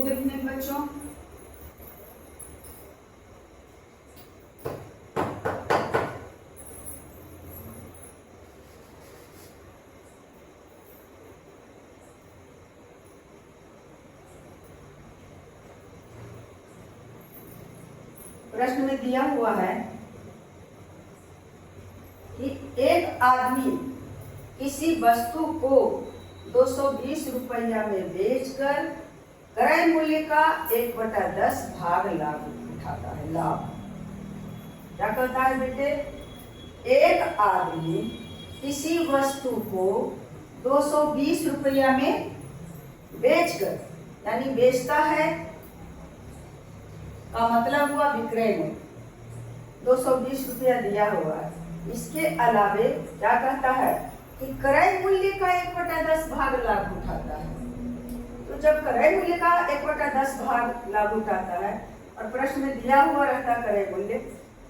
Good evening बच्चों। प्रश्न में दिया हुआ है कि एक आदमी किसी वस्तु को 220 रुपया में बेचकर क्रय मूल्य का 1/10 भाग लाभ उठाता है। लाभ क्या कहता है बेटे? एक आदमी किसी वस्तु को 220 रुपया में बेचकर, यानी बेचता है का मतलब हुआ विक्रय मूल्य 220 रुपया दिया हुआ है। इसके अलावे क्या कहता है कि क्रय मूल्य का 1/10 भाग लाभ उठाता है। तो जब क्रय मूल्य का 1/10 भाग लाभ उठाता है और प्रश्न में दिया हुआ रहता क्रय मूल्य,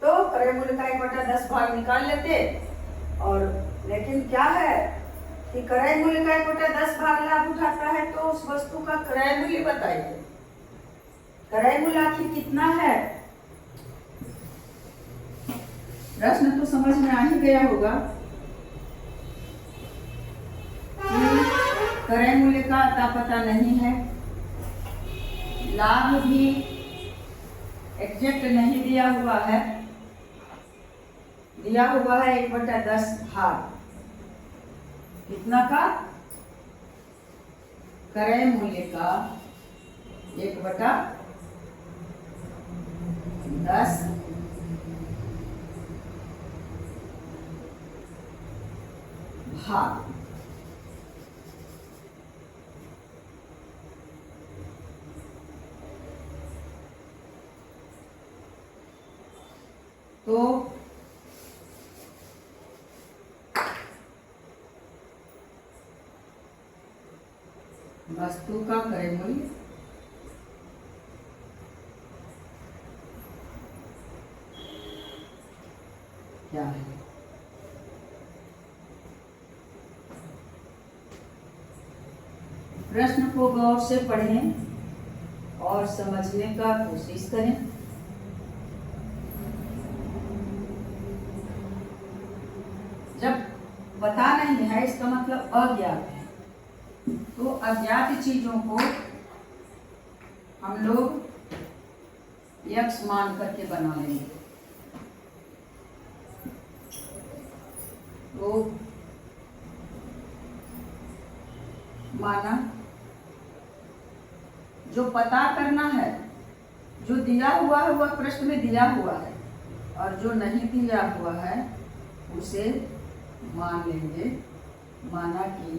तो क्रय मूल्य का 1/10 भाग निकाल लेते। और लेकिन क्या है कि क्रय मूल्य का 1/10 भाग लाभ उठाता है, तो उस वस्तु का क्रय मूल्य बताइए। क्रय मूल्य आखिर कितना है? प्रश्न तो समझ में आ ही गया होगा कि क्रय मूल्य का अता पता नहीं है, लाभ भी एग्जैक्ट नहीं दिया हुआ है, दिया हुआ है 1/10 भाग कितना का? क्रय मूल्य का 1/10 भाग। तो वस्तु का क्रय मूल्य क्या है? प्रश्न को गौर से पढ़ें और समझने का कोशिश करें। जब पता नहीं है इसका मतलब अज्ञात है, तो अज्ञात चीजों को हम लोग यक्ष मान करके बना लेंगे। तो माना जो पता करना है, जो दिया हुआ है वह प्रश्न में दिया हुआ है, और जो नहीं दिया हुआ है उसे मान लेंगे। माना कि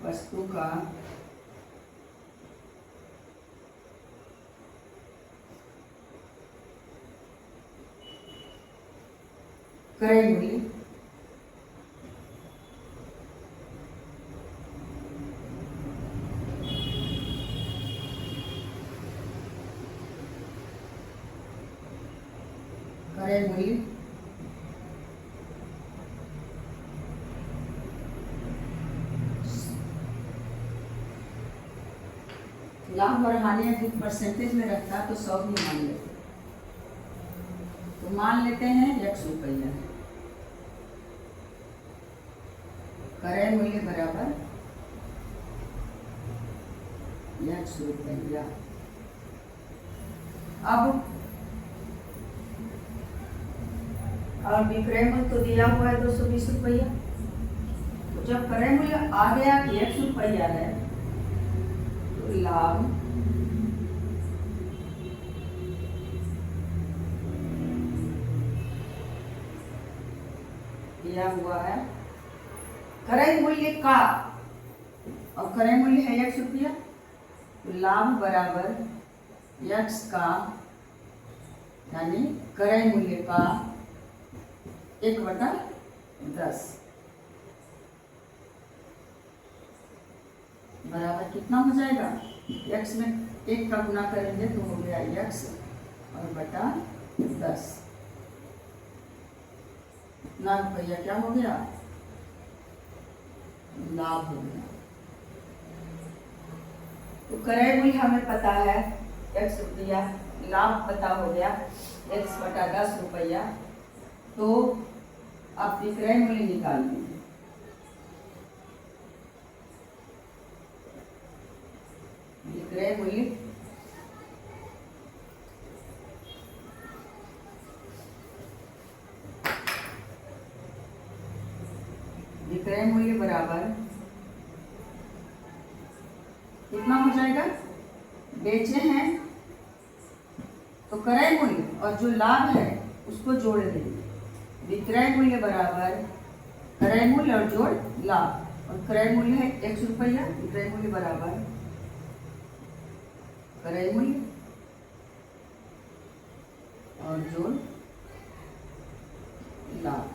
वस्तु का क्रय मूल्य लाभ और हानि अगर परसेंटेज में रखता तो 100 ही मान लेते। तो मान लेते हैं 100 रुपया है। क्रय मूल्य बराबर 100 रुपया। अब और विक्रय मूल्य तो दिया हुआ है 220 रुपया। तो जब क्रय मूल्य आ गया कि 100 रुपया है, तो लाभ दिया हुआ है क्रय मूल्य का, और क्रय मूल्य है 100 रुपया, तो लाभ बराबर यक्स का, यानी क्रय मूल्य का 1/10 बराबर कितना हो जाएगा? यक्स में 1 का गुना करेंगे तो हो गया यक्स और बटा 10। इतना रुपया क्या हो गया? लाभ हो गया। तो क्रय मूल्य हमें पता है x रुपया, लाभ पता हो गया x बटा 10 रुपया। तो आप विक्रय मूल्य निकाल लीजिए। विक्रय मूल्य विक्रय मूल्य बराबर कितना हो जाएगा? बेचे हैं तो क्रय मूल्य और जो लाभ है उसको जोड़ देंगे। विक्रय मूल्य बराबर क्रय मूल्य और जोड़ लाभ, और क्रय मूल्य है x रुपया, विक्रय मूल्य बराबर क्रय मूल्य और जोड़ लाभ।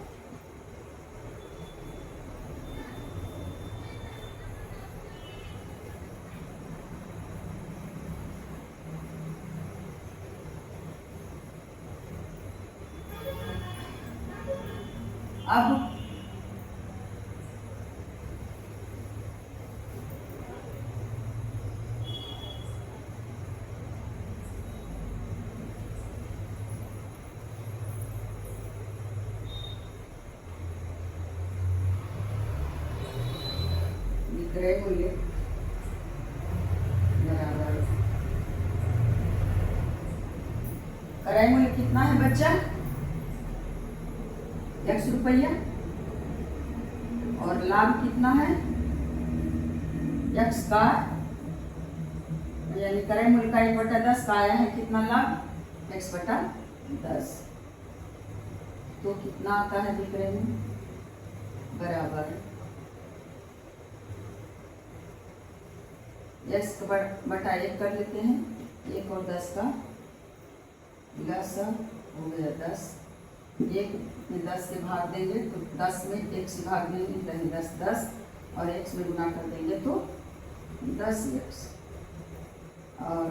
अब विक्रय मूल्य बराबर क्रय मूल्य कितना है बच्चा? x रुपया, और लाभ कितना है? x का, यानी क्रय मूल्य का 1/10 का आया है कितना लाभ? x बटा 10। तो कितना आता है विक्रय मूल्य? बराबर x बटा 1 कर लेते हैं, 1 और 10 का लसा हो गया 10। 1 में 10 से भाग देंगे तो 10 में 1 से भाग देंगे तो 10 10, और x में गुना कर देंगे तो 10x, और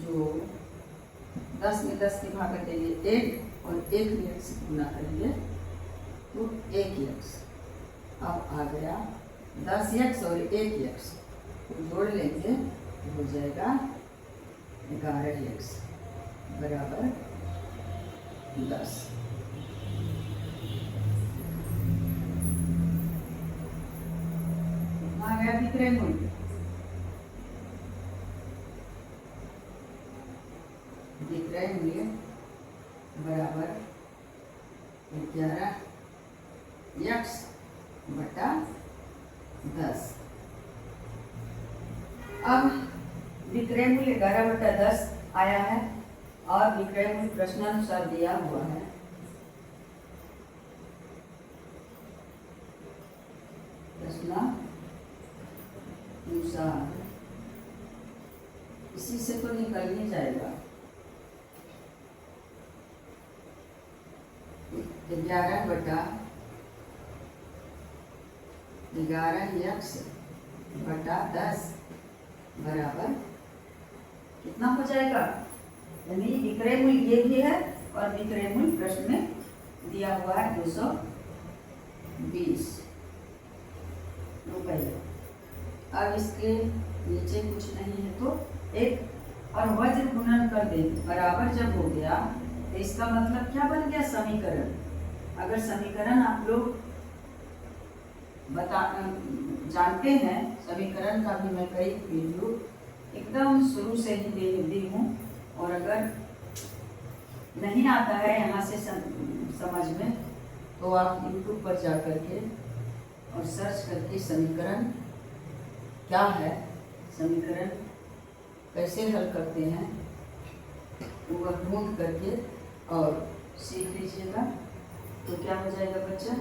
जो 10 में 10 से भाग देंगे 1, और 1 में 1 से गुना करेंगे तो 1x। अब आ गया 10x और 1x तो जोड़ लेंगे तो हो जाएगा 11x बराबर 10। आ गया विक्रय मूल्य। विक्रय मूल्य बराबर 11x बटा 10। अब विक्रय मूल्य 11 बटा 10 आया है, और विक्रय मूल्य प्रश्नानुसार दिया हुआ है। प्रश्नानुसार इसी से तो निकल नहीं जाएगा। 11 बटा 11x बटा 10 बराबर कितना हो जाएगा? यानी विक्रय मूल्य ये भी है और विक्रय मूल्य प्रश्न में दिया हुआ है 220 रुपये। अब इसके नीचे कुछ नहीं है तो एक और वज्र गुणन कर देंगे। बराबर जब हो गया तो इसका मतलब क्या बन गया? समीकरण। अगर समीकरण आप लोग जानते हैं, समीकरण का भी मैं कई वीडियो एकदम शुरू से ही दी हूँ, और अगर नहीं आता है यहाँ से समझ में तो आप YouTube पर जा कर के और सर्च करके समीकरण क्या है, समीकरण कैसे हल करते हैं वो ढूंढ करके और सीख लीजिएगा। तो क्या हो जाएगा बच्चा?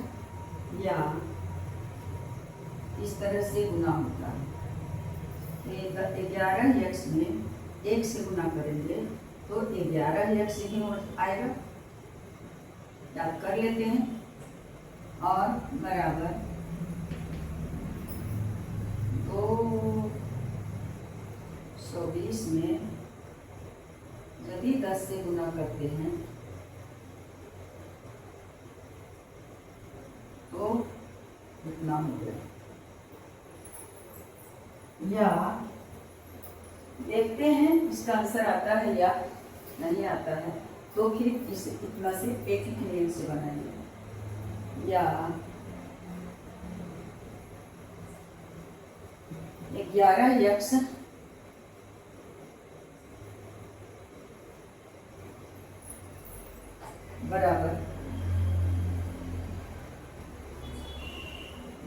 या इस तरह से गुना होता है। 11x में 1 से गुना करेंगे तो 11x ही आएगा, याद कर लेते हैं। और बराबर 220 में यदि 10 से गुना करते हैं तो कितना हो गया? या देखते हैं इसका आंसर आता है या नहीं आता है, तो फिर इसे इतना से एक ही नेल से बनाएंगे। या 11 यक्ष बराबर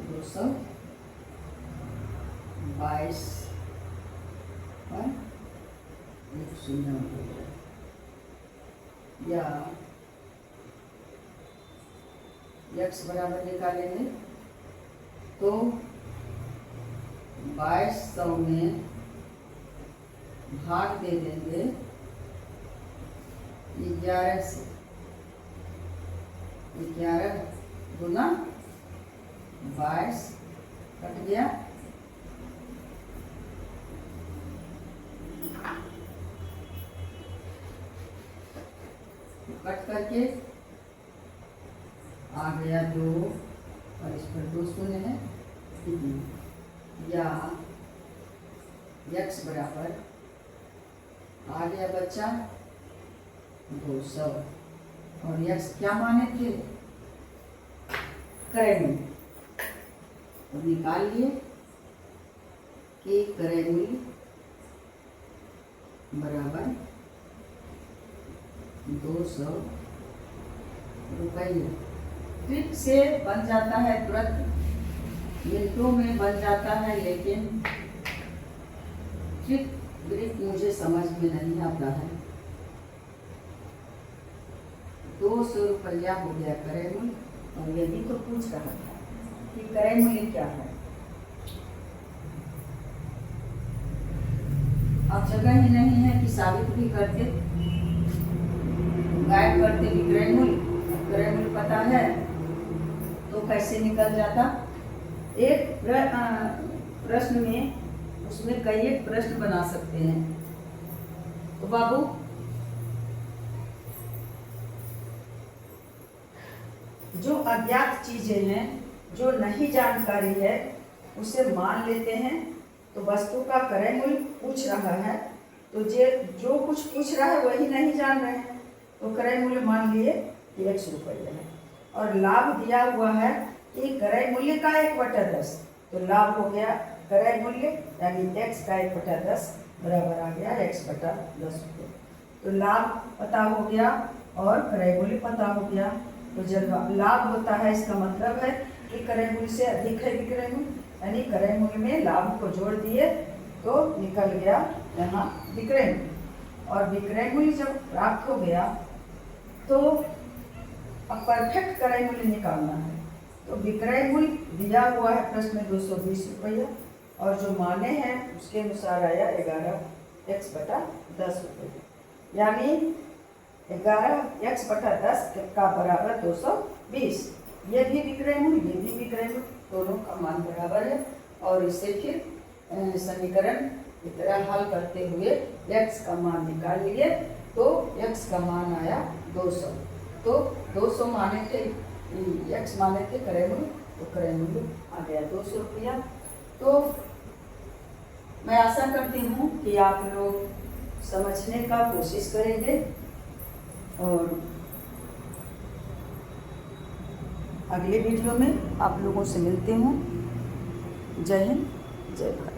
222 और 190 या यक्स बराबर निकालेंगे तो 2200 में भाग दे देंगे 11 से। 11 गुना 22 कट गया, कट करके आ गया 2 और इस पर 2 शून्य है। या यक्स बराबर आ गया बच्चा 200 और यक्स क्या माने थे, क्रय मूल्य, तो निकाल लिए कि क्रय मूल्य बराबर 200 रुपये। ट्रिक से बन जाता है, तुरंत मिनटों में बन जाता है, लेकिन ट्रिक मुझे समझ में नहीं आता है। 200 रुपया हो गया क्रय मूल्य, और ये भी तो पूछ रहा था कि क्रय मूल्य क्या है। अब जगह ही नहीं है कि साबित भी करते, गायब करते विक्रय मूल्य, क्रय मूल्य पता है तो कैसे निकल जाता। एक प्रश्न में उसमें कई एक प्रश्न बना सकते हैं। तो बाबू जो अज्ञात चीजें हैं, जो नहीं जानकारी है, उसे मान लेते हैं। तो वस्तु का क्रय मूल्य पूछ रहा है, तो जो कुछ पूछ रहा है वही नहीं जान रहे हैं, तो क्रय मूल्य मान लिए कि 100 रुपये है। और लाभ दिया हुआ है कि क्रय मूल्य का 1/10, तो लाभ हो गया क्रय मूल्य यानी x का 1/10 बराबर आ गया x/10 रुपये। तो लाभ पता हो गया और क्रय मूल्य पता हो गया। तो जब लाभ होता है इसका मतलब है कि क्रय मूल्य से अधिक है विक्रय मूल्य, यानी क्रय मूल्य में लाभ को जोड़ दिए तो निकल गया यहाँ विक्रय मूल्य। और विक्रय मूल्य जब प्राप्त हो गया तो अब परफेक्ट क्रय मूल्य निकालना है। तो विक्रय मूल्य दिया हुआ है प्रश्न में 220 रुपया, और जो माने हैं उसके अनुसार आया 11x/10 रुपये, यानी 11x/10 का बराबर 220। ये भी विक्रय मूल्य, ये भी विक्रय मूल्य, दोनों का मान बराबर है। और इसे फिर समीकरण की तरह हल करते हुए x का मान निकाल लिए, तो x का मान आया 200। तो 200 माने थे, x माने थे क्रय मूल्य, तो क्रय मूल्य आ गया 200 रुपया। तो मैं आशा करती हूँ कि आप लोग समझने का कोशिश करेंगे, और अगले वीडियो में आप लोगों से मिलते हूँ। जय हिंद, जय भारत।